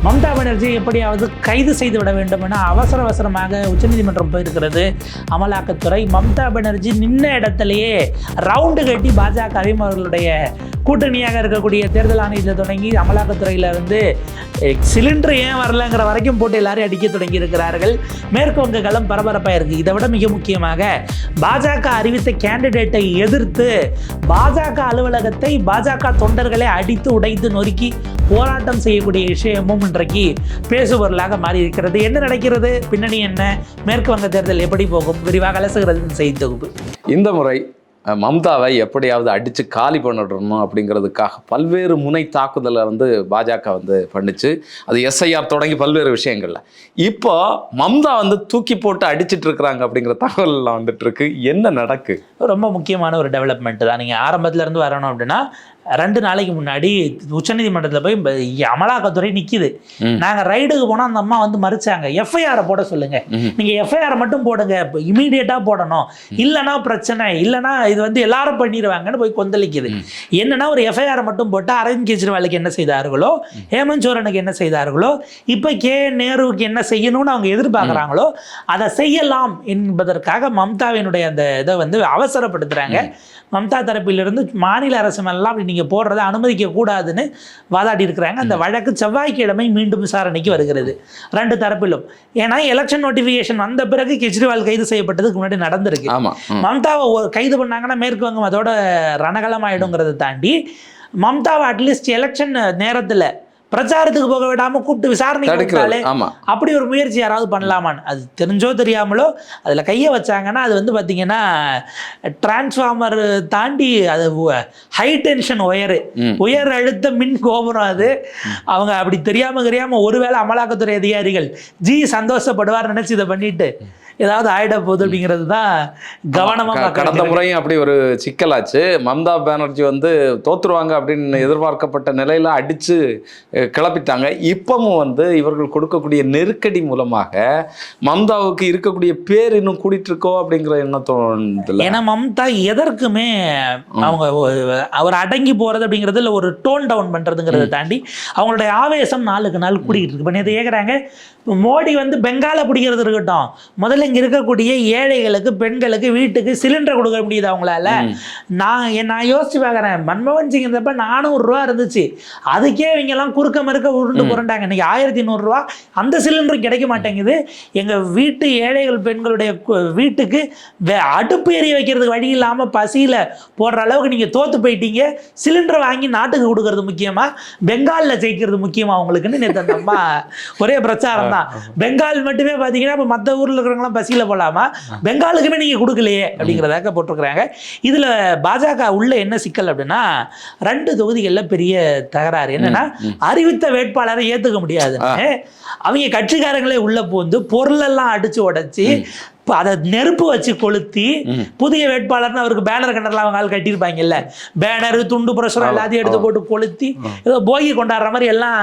மம்தா பானர்ஜி எப்படியாவது கைது செய்து விட வேண்டும் என அவசரமாக உச்சநீதிமன்றம் போயிருக்கிறது அமலாக்கத்துறை. மம்தா பானர்ஜி நின்ன இடத்திலேயே ரவுண்டு கட்டி பாஜகவையும் அவர்களுடைய கூட்டணியாக இருக்கக்கூடிய தேர்தல் ஆணையத்தில் தொடங்கி அமலாக்கத்துறையில் இருந்து சிலிண்டர் ஏன் வரலங்கிற வரைக்கும் போட்டு எல்லாரையும் அடிக்க தொடங்கி இருக்கிறார்கள். மேற்கு வங்க களம் பரபரப்பாக இருக்குது. இதை விட மிக முக்கியமாக பாஜக அறிவித்த கேண்டிடேட்டை எதிர்த்து பாஜக அலுவலகத்தை பாஜக தொண்டர்களை அடித்து உடைத்து நொறுக்கி போராட்டம் செய்யக்கூடிய விஷயமும் இன்றைக்கு பேசுபொருளாக மாறி இருக்கிறது. என்ன நடக்கிறது, பின்னணி என்ன, மேற்கு வங்க தேர்தல் எப்படி போகும், விரிவாக அலசுகிறது செய்தி தொகுப்பு. இந்த முறை மம்தாவை எப்படியாவது அடித்து காலி பண்ணிடணும் அப்படிங்கிறதுக்காக பல்வேறு முனை தாக்குதலை பாஜக பண்ணுச்சு. அது எஸ்ஐஆர் தொடங்கி பல்வேறு விஷயங்கள்ல இப்போ மம்தா தூக்கி போட்டு அடிச்சிட்டு இருக்கிறாங்க அப்படிங்கிற தகவல்லாம் வந்துட்டு இருக்கு. என்ன நடக்கு? ரொம்ப முக்கியமான ஒரு டெவலப்மெண்ட் தான். நீங்கள் ஆரம்பத்துல இருந்து வரணும் அப்படின்னா 2 நாளைக்கு முன்னாடி உச்சநீதிமன்றத்தில் போய் அமலாக்கத்துறை நிற்கிது. நாங்கள் ரைடுக்கு போனால் அந்த அம்மா மறுச்சாங்க. எஃப்ஐஆரை போட சொல்லுங்க, நீங்கள் எஃப்ஐஆரை மட்டும் போடுங்க, இமீடியட்டாக போடணும், இல்லைனா பிரச்சனை, இல்லைனா இது எல்லாரும் பண்ணிடுவாங்கன்னு போய் கொந்தளிக்குது. என்னன்னா ஒரு எஃப்ஐஆரை மட்டும் போட்டு அரவிந்த் கெஜ்ரிவாலுக்கு என்ன செய்தார்களோ, ஹேமந்த் சோரனுக்கு என்ன செய்தார்களோ, இப்போ நேருவுக்கு என்ன செய்யணும்னு அவங்க எதிர்பார்க்குறாங்களோ அதை செய்யலாம் என்பதற்காக மம்தாவினுடைய அந்த இதை அவசரப்படுத்துகிறாங்க. மம்தா தரப்பிலிருந்து மாநில அரசு மேலாம் நீங்கள் போடுறதை அனுமதிக்க கூடாதுன்னு வாதாடி இருக்கிறாங்க. அந்த வழக்கு செவ்வாய்க்கிழமை மீண்டும் விசாரணைக்கு வருகிறது 2 தரப்பிலும். ஏன்னா எலெக்ஷன் நோட்டிஃபிகேஷன் வந்த பிறகு கெஜ்ரிவால் கைது செய்யப்பட்டதுக்கு முன்னாடி நடந்திருக்கு. மம்தாவை கைது பண்ணாங்கன்னா மேற்கு வங்கம் அதோட ரணகலம் ஆயிடுங்கிறத தாண்டி மம்தாவை அட்லீஸ்ட் எலெக்ஷன் நேரத்தில் பிரச்சாரத்துக்கு போக விடாமல் கூப்பிட்டு விசாரணை கொடுத்தாலே அப்படி ஒரு முயற்சி யாராவது பண்ணலாமான்னு, அது தெரிஞ்சோ தெரியாமலோ அதில் கையை வச்சாங்கன்னா அது பார்த்தீங்கன்னா டிரான்ஸ்ஃபார்மர் தாண்டி அது ஹை டென்ஷன் உயர் அழுத்த மின் கோபுரம். அது அவங்க அப்படி தெரியாமல் ஒருவேளை அமலாக்கத்துறை அதிகாரிகள் சந்தோஷப்படுவார் நினைச்சு இதை பண்ணிட்டு ஏதாவது ஆயிட போகுது அப்படிங்கிறது தான் கவனமாக. கடந்த முறையும் அப்படி ஒரு சிக்கலாச்சு. மம்தா பானர்ஜி தோத்துருவாங்க அப்படின்னு எதிர்பார்க்கப்பட்ட நிலையில அடிச்சு கிளப்பிட்டாங்க. இப்பவும் இவர்கள் கொடுக்கக்கூடிய நெருக்கடி மூலமாக மம்தாவுக்கு இருக்கக்கூடிய பேர் இன்னும் கூடிட்டு இருக்கோ அப்படிங்கிற எண்ணம் தோணுது. ஏன்னா மம்தா எதற்குமே அவங்க அவர் அடங்கி போறது அப்படிங்கிறதுல ஒரு டோன் டவுன் பண்றதுங்கிறத தாண்டி அவங்களுடைய ஆவேசம் நாளுக்கு நாள் கூடிக்கிட்டு இருக்கு. இப்போ நேற்று கேட்குறாங்க, மோடி பெங்காலை பிடிக்கிறது இருக்கட்டும், முதல்ல இங்கே இருக்கக்கூடிய ஏழைகளுக்கு பெண்களுக்கு வீட்டுக்கு சிலிண்டர் கொடுக்க முடியுது அவங்களால? நான் யோசிச்சு பார்க்குறேன், மன்மோகன் சிங் இருந்தப்ப 400 ரூபா இருந்துச்சு, அதுக்கே இவங்கெல்லாம் குறுக்க மறுக்க உருண்டு புரண்டாங்க. இன்னைக்கு 1200 ரூபா அந்த சிலிண்டர் கிடைக்க மாட்டேங்குது. எங்கள் வீட்டு ஏழைகள் பெண்களுடைய வீட்டுக்கு அடுப்பு எரிய வைக்கிறதுக்கு வழி இல்லாமல் பசியில் போடுற அளவுக்கு நீங்கள் தோற்று போயிட்டீங்க. சிலிண்டர் வாங்கி நாட்டுக்கு கொடுக்கறது முக்கியமா, பெங்காலில் ஜெயிக்கிறது முக்கியமா அவங்களுக்குன்னு நேற்று அந்த அம்மா ஒரே பிரச்சாரம் தான். பெங்கால் மட்டுமே பார்த்தீங்கன்னா இப்போ மற்ற ஊரில் இருக்கிறவங்களாம் பசியில் போகலாமா, பெங்காலுக்குமே நீங்கள் கொடுக்கலையே அப்படிங்கிறதாக போட்டிருக்கிறாங்க. இதில் பாஜக உள்ள என்ன சிக்கல் அப்படின்னா 2 தொகுதிகளில் பெரிய தகராறு. என்னன்னா அறிவித்த வேட்பாளரை ஏற்றுக்க முடியாதுன்னு அவங்க கட்சிக்காரங்களே உள்ள போந்து பொருளெல்லாம் அடிச்சு உடைச்சி அதை நெருப்பு வச்சு கொளுத்தி புதிய வேட்பாளர்னு அவருக்கு பேனர் கண்டர்லாம் அவங்க ஆள் கட்டியிருப்பாங்கல்ல, பேனரு துண்டு பிரசுரம் எல்லாத்தையும் எடுத்து போட்டு கொளுத்தி ஏதோ போகி கொண்டாடுற மாதிரி எல்லாம்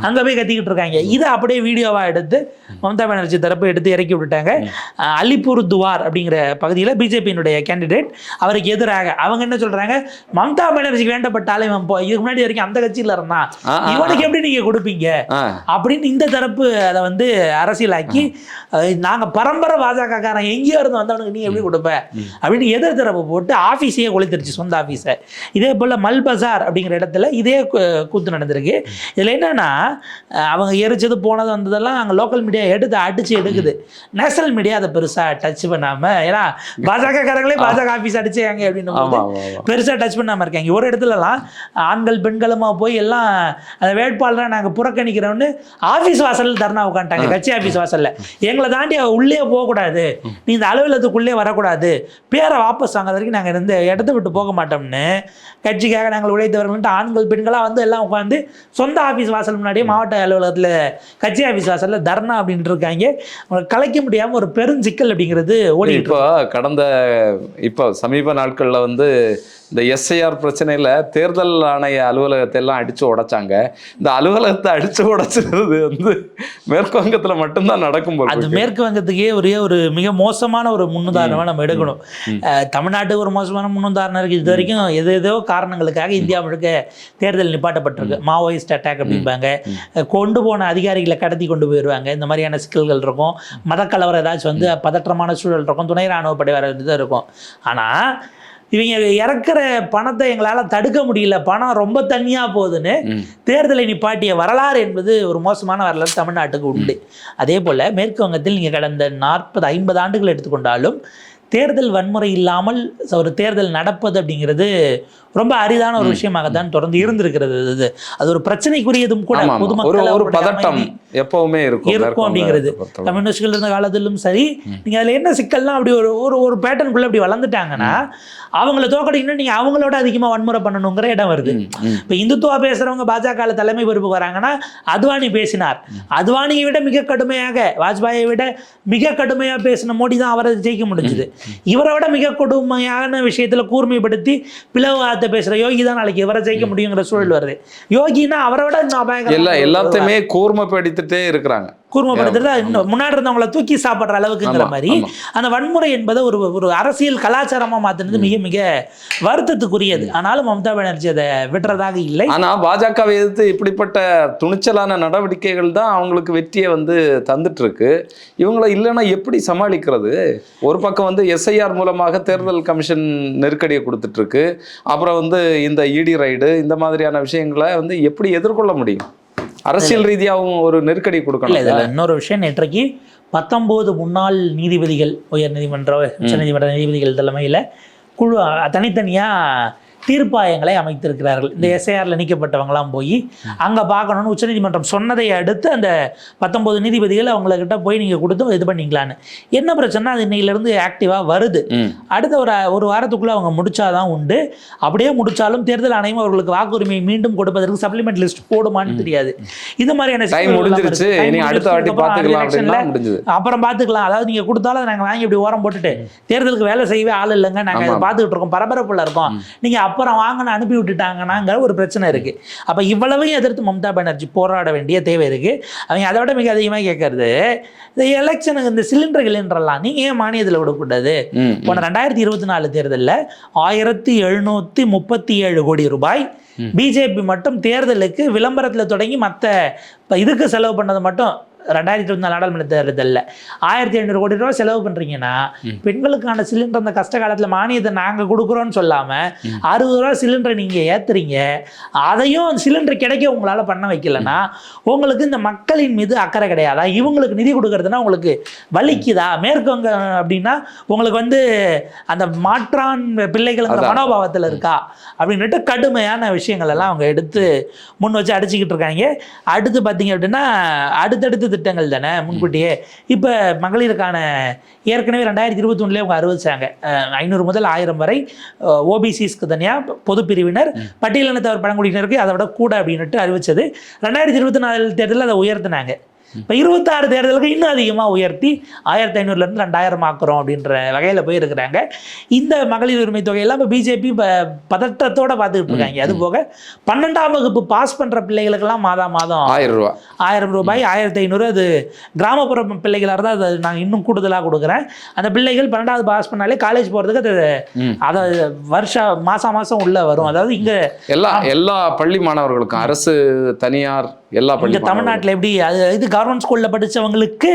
அங்கே போய் கத்திக்கிட்டு இருக்காங்க. இதை அப்படியே வீடியோவாக எடுத்து மம்தா பானர்ஜி தரப்பு எடுத்து இறக்கி விட்டுட்டாங்க. அலிப்பூர் துவார் அப்படிங்கிற பகுதியில் பிஜேபியினுடைய கேண்டிடேட் அவருக்கு எதிராக அவங்க என்ன சொல்றாங்க, மம்தா பானர்ஜிக்கு வேண்டப்பட்டாலே இதுக்கு முன்னாடி வரைக்கும் அந்த கட்சியில் இருந்தான், இவனுக்கு எப்படி நீங்க கொடுப்பீங்க அப்படின்னு இந்த தரப்பு அதை அரசியலாக்கி நாங்கள் பரம்பரை பாஜக எங்கேயோ இருந்து வந்தவனுக்கு நீ எப்படி கொடுப்ப அப்படின்னு எதிர் தரப்பு போட்டு ஆஃபீஸையே கொளுத்திருச்சு, சொந்த ஆஃபீஸை. இதே போல் மல்பசார் அப்படிங்கிற இடத்துல இதே கூத்து நடந்திருக்கு. இதில் என்னன்னா அவங்க எரிச்சது போனது வந்ததெல்லாம் அங்கே லோக்கல் மீடியா எடுத்து அடிச்சு எடுக்குது. நேஷனல் மீடியா அதை பெருசாக டச் பண்ணாமல், ஏன்னா பாஜக காரங்களே பாஜக ஆஃபீஸ் அடிச்சாங்க அப்படின்னு பெருசாக டச் பண்ணாமல் இருக்காங்க. ஒரு இடத்துலலாம் ஆண்கள் பெண்களுமா போய் எல்லாம் அந்த வேட்பாளரை நாங்கள் புறக்கணிக்கிறோம்னு ஆஃபீஸ் வாசலில் தர்ணா உட்காந்துட்டாங்க. கட்சி ஆஃபீஸ் வாசலில் எங்களை தாண்டி உள்ளே போகக்கூடாது, நீ இந்த அலுவலகத்துக்குள்ளே வரக்கூடாது, பேரை வாபஸ் வாங்குற வரைக்கும் நாங்கள் இந்த இடத்த விட்டு போக மாட்டோம்னு கட்சிக்காக நாங்கள் உழைத்தவர்கள்ட்டு ஆண்கள் பெண்களாக எல்லாம் உட்காந்து சொந்த ஆஃபீஸ் வாசல் முன்னாடியே மாவட்ட அலுவலகத்தில் கட்சி ஆஃபீஸ் வாசலில் தர்ணா அப்படின்ட்டு இருக்காங்க. அவங்களை கலைக்க முடியாமல் ஒரு பெருஞ்சிக்கல் அப்படிங்கிறது ஓடி. இப்போ சமீப நாட்களில் இந்த எஸ்ஐஆர் பிரச்சனையில் தேர்தல் ஆணைய அலுவலகத்தை எல்லாம் அடித்து உடைச்சாங்க. இந்த அலுவலகத்தை அடித்து உடைச்சிருந்தது வந்து மேற்கு வங்கத்தில் மட்டும்தான் நடக்கும் போது. அது மேற்கு வங்கத்துக்கே ஒரு மிக மோசமான ஒரு முன்னுதாரணமாக நம்ம எடுக்கணும். தமிழ்நாட்டுக்கு ஒரு மோசமான முன்னுதாரணம் இருக்குது. இது வரைக்கும் ஏதோ காரணங்களுக்காக இந்தியா முழுக்க தேர்தல் நிப்பாட்டப்பட்டிருக்கு. மாவோயிஸ்ட் அட்டாக் அப்படிம்பாங்க, கொண்டு போன அதிகாரிகளை கடத்தி கொண்டு போயிடுவாங்க, இந்த மாதிரியான சிக்கல்கள் இருக்கும். மதக்கலவரம் ஏதாச்சும் வந்து பதற்றமான சூழல் இருக்கும், துணை ராணுவ படை வர தான் இருக்கும். ஆனால் இவங்க இறக்குற பணத்தை எங்களால் தடுக்க முடியல, பணம் ரொம்ப தனியாக போகுதுன்னு தேர்தலை நிப்பாட்டிய வரலாறு என்பது ஒரு மோசமான வரலாறு தமிழ்நாட்டுக்கு உண்டு. அதே போல் மேற்கு வங்கத்தில் நீங்கள் கடந்த 40-50 ஆண்டுகள் எடுத்துக்கொண்டாலும் தேர்தல் வன்முறை இல்லாமல் ஒரு தேர்தல் நடப்பது அப்படிங்கிறது ரொம்ப அரிதான ஒரு விஷயமாகத்தான் தொடர்ந்து இருந்திருக்கிறது. அது ஒரு பிரச்சனைக்குரியதும் கூட. பொதுமக்கள் எப்பவுமே இருக்கும் அப்படிங்கிறது கம்யூனிஸ்ட்கள் இருந்த காலத்திலும் சரி. நீங்க அதுல என்ன சிக்கல்லாம் அப்படி ஒரு பேட்டர்னுக்குள்ள அப்படி வளர்ந்துட்டாங்கன்னா அவங்கள தோக்கடிக்கணும், நீங்க அவங்களோட அதிகமா வன்முறை பண்ணணுங்கிற இடம் வருது. இப்ப இந்துத்துவா பேசுறவங்க பாஜக தலைமை பொறுப்புக்கு வராங்கன்னா அத்வானி பேசினார். அத்வானியை விட மிக கடுமையாக, வாஜ்பாயை விட மிக கடுமையாக பேசின மோடி தான் அவரை ஜெயிக்க முடிஞ்சது. இவரை விட மிக கொடுமையான விஷயத்துல கூர்மைப்படுத்தி பிளவுவாதத்தை பேசுற யோகி தான் நாளைக்கு இவரை ஜெயிக்க முடியுங்கிற சூழல் வருது. யோகினா அவரை விட எல்லாத்தையுமே கூர்மைப்படுத்திட்டே இருக்கிறாங்க. கூர்மைப்படுத்துறது முன்னாடி இருந்தவங்களை தூக்கி சாப்பிட்ற அளவுக்குங்கிற மாதிரி அந்த வன்முறை என்பதை ஒரு அரசியல் கலாச்சாரமா மாத்தினது மிக மிக வருத்தத்துக்குரியது. ஆனாலும் மம்தா பானர்ஜி அதை விடுறதாக இல்லை. ஆனா பாஜகவை எதிர்த்து இப்படிப்பட்ட துணிச்சலான நடவடிக்கைகள் தான் அவங்களுக்கு வெற்றியை வந்து தந்துட்டு இருக்கு. இவங்களை இல்லைன்னா எப்படி சமாளிக்கிறது? ஒரு பக்கம் வந்து எஸ்ஐஆர் மூலமாக தேர்தல் கமிஷன் நெருக்கடியை கொடுத்துட்டு இருக்கு. அப்புறம் வந்து இந்த இடி ரைடு, இந்த மாதிரியான விஷயங்களை வந்து எப்படி எதிர்கொள்ள முடியும்? அரசியல் ரீதியாகவும் ஒரு நெருக்கடி கொடுக்கணும். இதில் இன்னொரு விஷயம், நேற்றைக்கு 19 முன்னாள் நீதிபதிகள், உயர் நீதிமன்ற உச்ச நீதிமன்ற நீதிபதிகள் தலைமையில் குழு தனித்தனியாக தீர்ப்பாயங்களை அமைத்திருக்கிறார்கள். இந்த எஸ்ஐஆரில் நீக்கப்பட்டவங்களாம் போய் அங்கே பார்க்கணும்னு உச்சநீதிமன்றம் சொன்னதை அடுத்து அந்த 19 நீதிபதிகள் அவங்கக்கிட்ட போய் நீங்கள் கொடுத்து இது பண்ணிக்கலான்னு. என்ன பிரச்சனை, அது இன்னையிலேருந்து ஆக்டிவாக வருது. அடுத்த ஒரு வாரத்துக்குள்ளே அவங்க முடிச்சாதான் உண்டு. அப்படியே முடிச்சாலும் தேர்தல் ஆணையம் அவர்களுக்கு வாக்குரிமையை மீண்டும் கொடுப்பதற்கு சப்ளிமெண்ட் லிஸ்ட் போடுமான்னு தெரியாது. இது மாதிரியான அப்புறம் பார்த்துக்கலாம். அதாவது நீங்கள் கொடுத்தாலும் அதை நாங்கள் வாங்கி இப்படி ஓரம் போட்டுட்டு தேர்தலுக்கு வேலை செய்யவே ஆள் இல்லைங்க, நாங்கள் அதை பார்த்துக்கிட்டு இருக்கோம், பரபரப்புல இருக்கோம், நீங்கள் அப்புறம் வாங்கன்னு அனுப்பி விட்டுட்டாங்கன்னாங்கிற ஒரு பிரச்சனை இருக்கு. அப்ப இவ்வளவையும் எதிர்த்து மம்தா பானர்ஜி போராட வேண்டிய தேவை இருக்கு. அவங்க அதை விட மிக அதிகமாக கேட்கறது, இந்த எலெக்ஷனுக்கு இந்த சிலிண்டர்கள் என்றெல்லாம் நீங்க ஏன் மானியத்தில் விடக்கூடாது? போன 2024 தேர்தலில் 1737 கோடி ரூபாய் பிஜேபி மட்டும் தேர்தலுக்கு விளம்பரத்தில் தொடங்கி மற்ற இதுக்கு செலவு பண்ணது மட்டும் 2024 நாடாளுமன்ற தேர்தலில் 1500 கோடி ரூபாய் செலவு பண்ணுறீங்கன்னா பெண்களுக்கான சிலிண்டர் அந்த கஷ்ட காலத்தில் மானியத்தை நாங்கள் கொடுக்குறோன்னு சொல்லாமல் 60 ரூபா சிலிண்டரை நீங்கள் ஏற்றுறீங்க. அதையும் சிலிண்டர் கிடைக்க உங்களால் பண்ண வைக்கலன்னா உங்களுக்கு இந்த மக்களின் மீது அக்கறை கிடையாதா? இவங்களுக்கு நிதி கொடுக்கறதுனா உங்களுக்கு வலிக்குதா? மேற்கு வங்க அப்படின்னா உங்களுக்கு வந்து அந்த மாற்றான் பிள்ளைகள் மனோபாவத்தில் இருக்கா அப்படின்ட்டு கடுமையான விஷயங்கள் எல்லாம் அவங்க எடுத்து முன் வச்சு அடிச்சுக்கிட்டு இருக்காங்க. அடுத்து பார்த்தீங்க அப்படின்னா அடுத்தடுத்து திட்டங்கள் தானே முன்கூட்டியே. இப்போ மகளிருக்கான ஏற்கனவே 2021 அவங்க அறிவிச்சாங்க 500 முதல் 1000 வரை ஓபிசிஸ்க்கு தனியாக, பொது பிரிவினர், பட்டியலினத்தவர் பழங்குடியினருக்கு அதை விட கூட அப்படின்ட்டு அறிவிச்சது. 2024 தேர்தலில் அதை உயர்த்தினாங்க. இப்போ 26 தேர்தலுக்கு இன்னும் அதிகமாக உயர்த்தி 1500லேருந்து 2000 ஆக்குறோம் அப்படின்ற வகையில் போயிருக்கிறாங்க. இந்த மகளிர் உரிமை தொகையெல்லாம் இப்போ பிஜேபி பதட்டத்தோடு பார்த்துக்கிட்டு இருக்காங்க. அது போக 12ஆம் வகுப்பு பாஸ் பண்ணுற பிள்ளைகளுக்கெல்லாம் மாதம் 1000 ரூபாய் 1500. அது கிராமப்புற பிள்ளைகளாக இருந்தால் அது நாங்கள் இன்னும் கூடுதலாக கொடுக்குறேன். அந்த பிள்ளைகள் 12வது பாஸ் பண்ணாலே காலேஜ் போகிறதுக்கு அதை மாதம் உள்ள வரும். அதாவது இங்கே எல்லா பள்ளி மாணவர்களுக்கும், அரசு தனியார் எல்லா பள்ளி, தமிழ்நாட்டில் எப்படி இது கவர்மெண்ட் ஸ்கூலில் படித்தவங்களுக்கு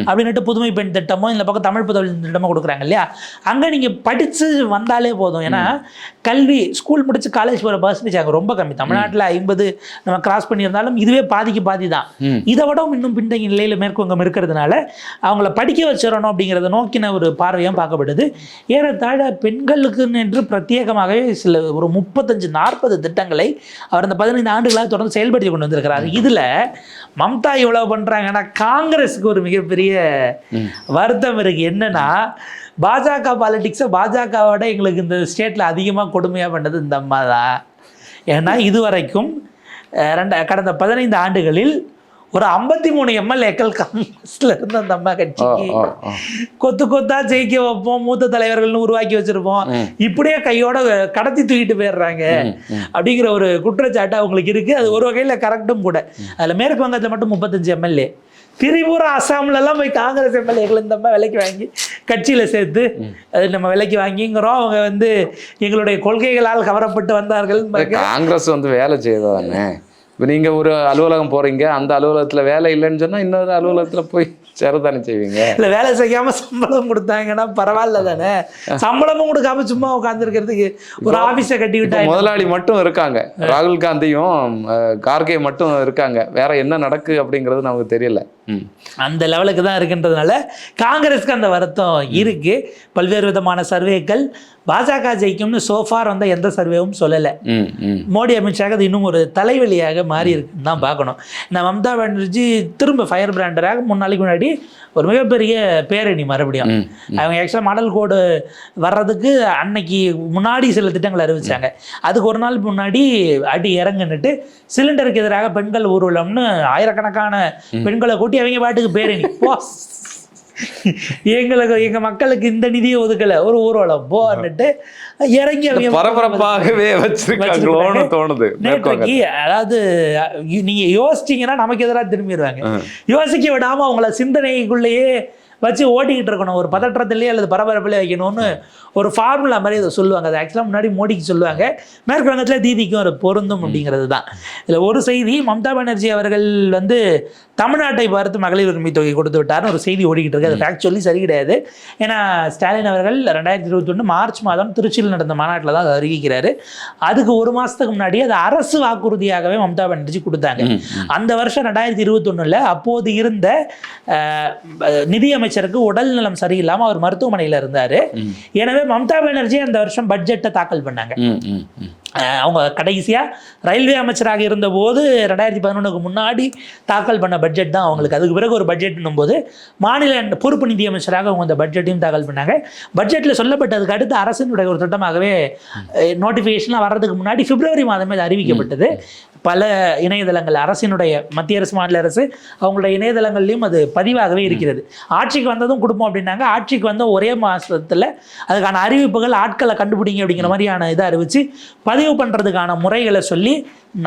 அப்படின்ட்டு புதுமை பெண் திட்டமோ இந்த பக்கம் தமிழ் புதவி திட்டமோ கொடுக்குறாங்க இல்லையா? அங்கே நீங்கள் படித்து வந்தாலே போதும். ஏன்னா கல்வி ஸ்கூல் முடிச்சு காலேஜ் போகிற பர்சன்டேஜ் அங்கே ரொம்ப கம்மி. தமிழ்நாட்டில் 50 நம்ம கிராஸ் பண்ணியிருந்தாலும் இதுவே பாதி தான். இதை விட இன்னும் பின்தங்கிய நிலையில் மேற்கொங்கம் இருக்கிறதுனால அவங்கள படிக்க வச்சிடணும் அப்படிங்கிறத நோக்கின ஒரு பார்வையாக பார்க்கப்படுது. ஏறத்தாழ பெண்களுக்கு என்று பிரத்யேகமாகவே சில ஒரு 35-40 திட்டங்களை அவர் இந்த 15 ஆண்டுகளாக தொடர்ந்து செயல்படுத்தி கொண்டு வந்திருக்கிறார். இதுல மம்தா இவ்வளவு பண்றாங்கன்னா காங்கிரஸுக்கு ஒரு மிகப்பெரிய வருத்தம் இருக்கு. என்னன்னா பாஜக பாலிடிக்ஸை பாஜகவோட எங்களுக்கு இந்த ஸ்டேட்ல அதிகமாக கொடுமையாக பண்ணது இந்த அம்மா தான். ஏன்னா இதுவரைக்கும் கடந்த 15 ஆண்டுகளில் ஒரு 53 எம்எல்ஏக்கள் காங்கிரஸ்ல இருந்து அந்த அம்மா கட்சிக்கு கொத்து கொத்தா ஜெயிக்க வைப்போம், மூத்த தலைவர்கள்னு உருவாக்கி வச்சிருப்போம், இப்படியே கையோட கடத்தி தூக்கிட்டு போயிடுறாங்க அப்படிங்கிற ஒரு குற்றச்சாட்டு அவங்களுக்கு இருக்கு. அது ஒரு வகையில கரெக்டும் கூட. அதுல மேற்கு வங்கத்துல மட்டும் 35 எம்எல்ஏ, திரிபுரா அசாம்ல எல்லாம் போய் காங்கிரஸ் எம்எல்ஏக்கள் இந்த மாதிரி விலைக்கு வாங்கி கட்சியில சேர்த்து அது நம்ம விலைக்கு வாங்கிங்கிறோம். அவங்க வந்து எங்களுடைய கொள்கைகளால் கவரப்பட்டு வந்தார்கள். காங்கிரஸ் வந்து வேலை செய்யதானே. இப்போ நீங்கள் ஒரு அலுவலகம் போகிறீங்க, அந்த அலுவலகத்தில் வேலை இல்லைன்னு சொன்னால் இன்னொரு அலுவலகத்தில் போய் சேரதானே செய்வீங்க. இல்லை வேலை செய்யாமல் சம்பளம் கொடுத்தாங்கன்னா பரவாயில்ல தானே. சம்பளமும் கொடுக்காம சும்மா உட்காந்துருக்கிறதுக்கு ஒரு ஆஃபீஸை கட்டி விட்டா. முதலாளி மட்டும் இருக்காங்க, ராகுல் காந்தியும் கார்கே மட்டும் இருக்காங்க, வேற என்ன நடக்கு அப்படிங்கிறது நமக்கு தெரியல. அந்த லெவலுக்கு தான் இருக்குன்றதுனால காங்கிரஸ்க்கு அந்த வருத்தம் இருக்கு. பல்வேறு விதமான சர்வேக்கள் பாஜக ஜெயிக்கும்னு சோஃபார் வந்த எந்த சர்வேவும் சொல்லலை. மோடி அமித்ஷாக்கு அது இன்னும் ஒரு தலைவலியாக மாறி இருக்குன்னு தான் பார்க்கணும். நான் மம்தா பானர்ஜி திரும்ப ஃபயர் பிராண்டராக 3 நாளைக்கு முன்னாடி ஒரு மிகப்பெரிய பேரணி மறுபடியும் அவங்க ஆக்சுவலாக மாடல் கோடு வர்றதுக்கு அன்னைக்கு முன்னாடி சில திட்டங்களை அறிவிச்சாங்க. அதுக்கு ஒரு நாள் முன்னாடி அடி இறங்குன்னுட்டு சிலிண்டருக்கு எதிராக பெண்கள் ஊர்வலம்னு ஆயிரக்கணக்கான பெண்களை கூட்டி அவங்க பாட்டுக்கு பேரணி. எங்க மக்களுக்கு இந்த நிதியை ஒதுக்கல, ஒரு ஊர்வலம் போன்னுட்டு இறங்கி அவங்க பரபரப்பாகவே வச்சிருக்காங்களோன்னு தோணுது. நேற்றைக்கு அதாவது நீங்க யோசிச்சீங்கன்னா நமக்கு எதிராக திரும்பிடுவாங்க. யோசிக்க விடாம அவங்கள சிந்தனைக்குள்ளேயே வச்சு ஓட்டிக்கிட்டு இருக்கணும். ஒரு பதற்றத்திலேயே அல்லது பரபரப்பிலே வைக்கணும்னு ஒரு ஃபார்முலா மாதிரி இதை சொல்லுவாங்க. அது ஆக்சுவலாக முன்னாடி மோடிக்கு சொல்லுவாங்க, மேற்கு வங்கத்தில் தீதிக்கும் ஒரு பொருந்தும் அப்படிங்கிறது தான். இதில் ஒரு செய்தி, மம்தா பானர்ஜி அவர்கள் வந்து தமிழ்நாட்டை பார்த்து மகளிர் உரிமை தொகை கொடுத்து விட்டார்னு ஒரு செய்தி ஓடிக்கிட்டு இருக்கு. அது ஆக்சுவலி சரி கிடையாது. ஏன்னா ஸ்டாலின் அவர்கள் 2021 மார்ச் மாதம் திருச்சியில் நடந்த மாநாட்டில் தான் அதை அறிவிக்கிறாரு. அதுக்கு ஒரு மாதத்துக்கு முன்னாடி அது அரசு வாக்குறுதியாகவே மம்தா பானர்ஜி கொடுத்தாங்க. அந்த வருஷம் 2021 அப்போது இருந்த நிதியமைச்சருக்கு உடல் நலம் சரியில்லாமல் அவர் மருத்துவமனையில் இருந்தார். எனவே மம்தா பானர்ஜி அந்த வருஷம் பட்ஜெட்டை தாக்கல் பண்ணாங்க. அவங்க கடைசியாக ரயில்வே அமைச்சராக இருந்தபோது 2011க்கு முன்னாடி தாக்கல் பண்ண பட்ஜெட் தான் அவங்களுக்கு. அதுக்கு பிறகு ஒரு பட்ஜெட்னும் போது மாநில பொறுப்பு நிதி அமைச்சராக அவங்க அந்த பட்ஜெட்டையும் தாக்கல் பண்ணாங்க. பட்ஜெட்டில் சொல்லப்பட்டதுக்கு அடுத்து அரசினுடைய ஒரு திட்டமாகவே நோட்டிஃபிகேஷன்லாம் வர்றதுக்கு முன்னாடி பிப்ரவரி மாதமே அது அறிவிக்கப்பட்டது. பல இணையதளங்கள், அரசினுடைய மத்திய அரசு மாநில அரசு அவங்களுடைய இணையதளங்கள்லையும் அது பதிவாகவே இருக்கிறது. ஆட்சிக்கு வந்ததும் கொடுப்போம் அப்படின்னாங்க. ஆட்சிக்கு வந்த ஒரே மாதத்தில் அதுக்கான அறிவிப்புகள், ஆட்களை கண்டுபிடிங்க அப்படிங்கிற மாதிரியான இதை அறிவித்து பதிவு பண்ணுறதுக்கான முறைகளை சொல்லி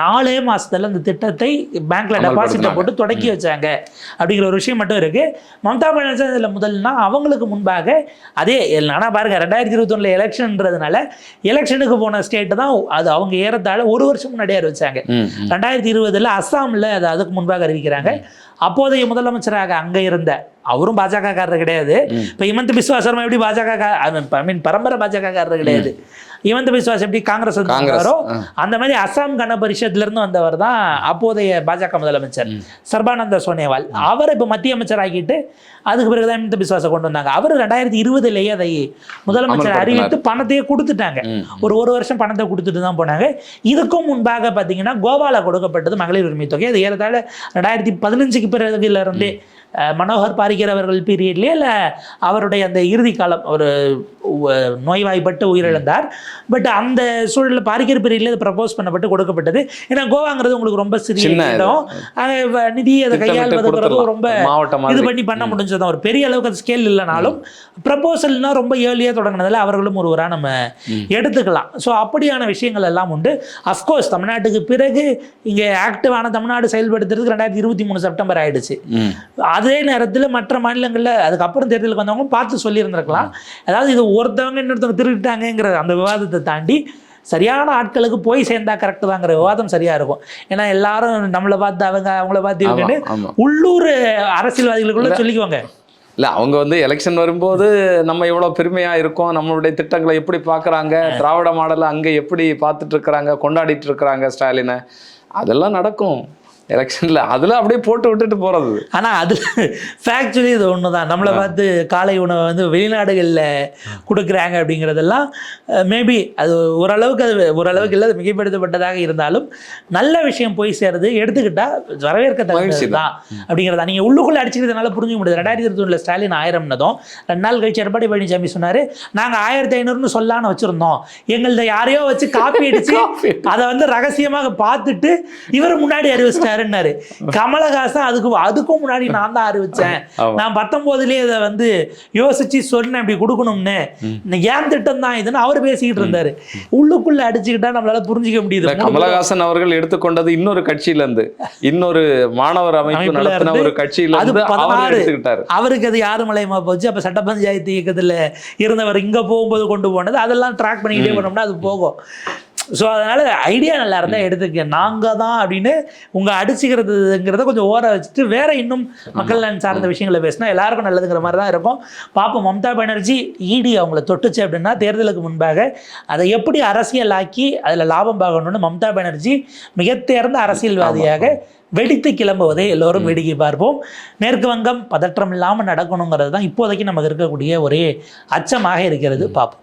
4 மாதத்தில் அந்த திட்டத்தை பேங்க்ல டெபாசிட்டை போட்டு தொடக்கி வச்சாங்க அப்படிங்கிற ஒரு விஷயம் மட்டும் இருக்கு. மம்தா பானர்ஜி இதில் முதல்னா அவங்களுக்கு முன்பாக அதே ஆனால் பாருங்க 2021 எலெக்ஷன்ன்றதுனால எலெக்ஷனுக்கு போன ஸ்டேட்டு தான் அது அவங்க ஏறத்தாழ ஒரு வருஷம் முன்னாடியே அறிவிச்சாங்க. 2020 அஸ்ஸாமில் அது அதுக்கு முன்பாக அறிவிக்கிறாங்க. அப்போதைய முதலமைச்சராக அங்கே இருந்த அவரும் பாஜக காரர் கிடையாது. இப்போ ஹிமந்த் பிஸ்வா சர்மா எப்படி பாஜக பரம்பரை பாஜக காரர் கிடையாது. ஹிமந்த் பிஸ்வாஸ் எப்படி காங்கிரஸ் வந்தாரோ அந்த மாதிரி அஸ்ஸாம் கன பரிஷத்துல இருந்து வந்தவர் தான் அப்போதைய பாஜக முதலமைச்சர் சர்பானந்த சோனோவால். அவர் இப்போ மத்திய அமைச்சர் ஆகிட்டு அதுக்கு பிறகுதான் ஹிமந்த் பிஸ்வாஸை கொண்டு வந்தாங்க. அவர் 2020 அதை முதலமைச்சர் அறிவித்து பணத்தையே கொடுத்துட்டாங்க. ஒரு வருஷம் பணத்தை கொடுத்துட்டு தான் போனாங்க. இதுக்கும் முன்பாக பார்த்தீங்கன்னா கோவாவில் கொடுக்கப்பட்டது மகளிர் உரிமை தொகை. அது ஏறத்தாழ 2015க்கு பிறகுல இருந்தே மனோகர் பாரிக்கர் அவர்கள் பீரியட்லேயே இல்லை அவருடைய அந்த இறுதி காலம் ஒரு நோய்வாய்ப்பட்டு உயிரிழந்தார். பட் அந்த சூழலில் பாரிக்கர் பீரியட்லேயே அது ப்ரப்போஸ் பண்ணப்பட்டு கொடுக்கப்பட்டது. ஏன்னா கோவாங்கிறது உங்களுக்கு ரொம்ப சிறிய இடம், நிதி அதை கையாள்வதுங்கிறது ரொம்ப இது பண்ண முடிஞ்சதான். ஒரு பெரிய அளவுக்கு அது ஸ்கேல் இல்லைனாலும் ப்ரப்போசல்னா ரொம்ப ஏர்லியாக தொடங்கினதில் அவர்களும் ஒருவராக நம்ம எடுத்துக்கலாம். ஸோ அப்படியான விஷயங்கள் எல்லாம் உண்டு. அஃப்கோர்ஸ் தமிழ்நாட்டுக்கு பிறகு இங்கே ஆக்டிவான தமிழ்நாடு செயல்படுத்துறதுக்கு 2023 செப்டம்பர் ஆயிடுச்சு. அதே நேரத்தில் மற்ற மாநிலங்களில் அதுக்கப்புறம் தேர்தலுக்கு வந்தவங்க பார்த்து சொல்லியிருந்திருக்கலாம். அதாவது இது ஒருத்தவங்க இன்னொருத்தவங்க திருட்டாங்கிற அந்த விவாதத்தை தாண்டி சரியான ஆட்களுக்கு போய் சேர்ந்தா கரெக்டு தாங்கிற விவாதம் சரியா இருக்கும். ஏன்னா எல்லாரும் நம்மளை பார்த்து அவங்கள பார்த்து இருக்குன்னு உள்ளூர் அரசியல்வாதிகளுக்குள்ள சொல்லிக்குவாங்க. இல்லை அவங்க வந்து எலெக்ஷன் வரும்போது நம்ம எவ்வளோ பெருமையாக இருக்கோம், நம்மளுடைய திட்டங்களை எப்படி பார்க்குறாங்க, திராவிட மாடலை அங்கே எப்படி பார்த்துட்டு இருக்கிறாங்க, கொண்டாடிட்டு இருக்கிறாங்க ஸ்டாலினை, அதெல்லாம் நடக்கும் எலெக்ஷனில். அதில் அப்படியே போட்டு விட்டுட்டு போகிறது. ஆனால் அது ஃபேக்சுவலி இது ஒன்று தான். நம்மளை பார்த்து காலை உணவை வந்து வெளிநாடுகளில் கொடுக்குறாங்க அப்படிங்கிறதெல்லாம் மேபி அது ஓரளவுக்கு இல்லை, அது மிகைப்படுத்தப்பட்டதாக இருந்தாலும் நல்ல விஷயம் போய் சேருது எடுத்துக்கிட்டால் வரவேற்கத்தக்கது தான் அப்படிங்கிறதா. நீங்கள் உள்ளுக்குள்ளே அடிச்சுக்கிறதுனால புரிஞ்சுக்க முடியாது. 2021 ஸ்டாலின் 1000னதும் 2 நாள் கழிச்சு எடப்பாடி பழனிசாமி சொன்னார், நாங்கள் 1500 சொல்லான்னு வச்சுருந்தோம், எங்கள்த யாரையோ வச்சு காப்பி அடித்து அதை வந்து ரகசியமாக பார்த்துட்டு இவர் முன்னாடி அறிவிச்சிட்டாரு அறிவிச்சாருன்னாரு. கமலஹாசன் அதுக்கும் முன்னாடி நான் தான் அறிவிச்சேன், நான் 19லயே இதை வந்து யோசிச்சு சொன்னேன் இப்படி கொடுக்கணும்னு, ஏன் திட்டம் தான் இதுன்னு அவர் பேசிக்கிட்டு இருந்தாரு. உள்ளுக்குள்ள அடிச்சுக்கிட்டா நம்மளால புரிஞ்சுக்க முடியுது. கமலஹாசன் அவர்கள் எடுத்துக்கொண்டது இன்னொரு கட்சியில இருந்து, இன்னொரு மாணவர் அமைப்பு நடத்தின ஒரு கட்சியில இருந்து அவர் எடுத்துக்கிட்டாரு. அவருக்கு அது யாரு மலையமா போச்சு. அப்ப சட்ட பஞ்சாயத்து இயக்கத்துல இருந்தவர் இங்க போகும்போது கொண்டு போனது அதெல்லாம் ட்ராக் பண்ணிக்கிட்டே போனோம்னா அது போகும். ஸோ அதனால ஐடியா நல்லா இருந்தால் எடுத்துக்க, நாங்கள் தான் அப்படின்னு உங்கள் அடிச்சுக்கிறதுங்கிறத கொஞ்சம் ஓர வச்சுட்டு வேற இன்னும் மக்கள் நலன் சார்ந்த விஷயங்களை பேசினா எல்லாருக்கும் நல்லதுங்கிற மாதிரி தான் இருக்கும். பார்ப்போம். மம்தா பானர்ஜி இடி அவங்கள தொட்டுச்சு அப்படின்னா தேர்தலுக்கு முன்பாக அதை எப்படி அரசியலாக்கி அதில் லாபம் பார்க்கணும்னு மம்தா பானர்ஜி மிக தேர்ந்த அரசியல்வாதியாக வெடித்து கிளம்புவதை எல்லோரும் வேடிக்கை பார்ப்போம். மேற்கு வங்கம் பதற்றம் இல்லாமல் நடக்கணுங்கிறது தான் இப்போதைக்கு நமக்கு இருக்கக்கூடிய ஒரே அச்சமாக இருக்கிறது. பார்ப்போம்.